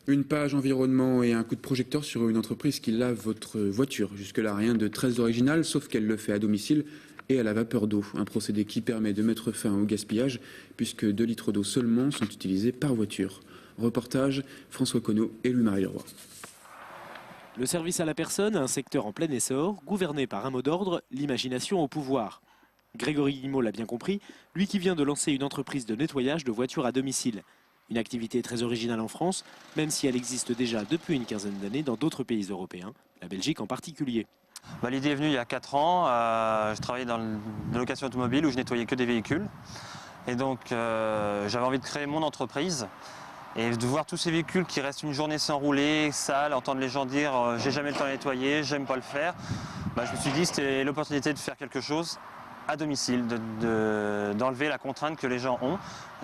Une page environnement et un coup de projecteur sur une entreprise qui lave votre voiture. Jusque-là, rien de très original, sauf qu'elle le fait à domicile et à la vapeur d'eau. Un procédé qui permet de mettre fin au gaspillage, puisque 2 litres d'eau seulement sont utilisés par voiture. Reportage, François Conneau et Louis-Marie Leroy. Le service à la personne, un secteur en plein essor, gouverné par un mot d'ordre, l'imagination au pouvoir. Grégory Guillemot l'a bien compris, lui qui vient de lancer une entreprise de nettoyage de voitures à domicile. Une activité très originale en France, même si elle existe déjà depuis une quinzaine d'années dans d'autres pays européens, la Belgique en particulier. L'idée est venue il y a 4 ans. Je travaillais dans la location automobile où je nettoyais que des véhicules. Et donc j'avais envie de créer mon entreprise. Et de voir tous ces véhicules qui restent une journée sans rouler, sales, entendre les gens dire j'ai jamais le temps de nettoyer, j'aime pas le faire. Je me suis dit c'était l'opportunité de faire quelque chose à domicile, d'enlever la contrainte que les gens ont.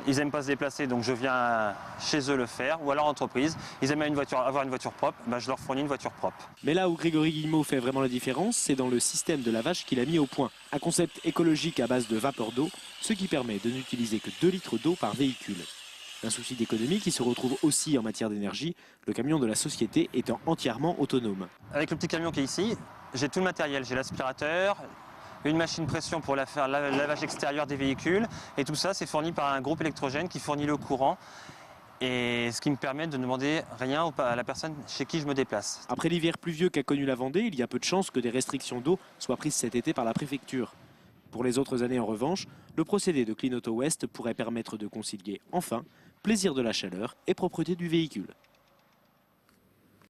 Ils n'aiment pas se déplacer, donc je viens chez eux le faire, ou alors entreprise. Ils aiment avoir une voiture propre, je leur fournis une voiture propre. Mais là où Grégory Guillemot fait vraiment la différence, c'est dans le système de lavage qu'il a mis au point. Un concept écologique à base de vapeur d'eau, ce qui permet de n'utiliser que 2 litres d'eau par véhicule. Un souci d'économie qui se retrouve aussi en matière d'énergie, le camion de la société étant entièrement autonome. Avec le petit camion qui est ici, j'ai tout le matériel, j'ai l'aspirateur, une machine pression pour faire le lavage extérieur des véhicules, et tout ça c'est fourni par un groupe électrogène qui fournit le courant, et ce qui me permet de ne demander rien à la personne chez qui je me déplace. Après l'hiver pluvieux qu'a connu la Vendée, il y a peu de chances que des restrictions d'eau soient prises cet été par la préfecture. Pour les autres années en revanche, le procédé de Clean Auto West pourrait permettre de concilier enfin plaisir de la chaleur et propreté du véhicule.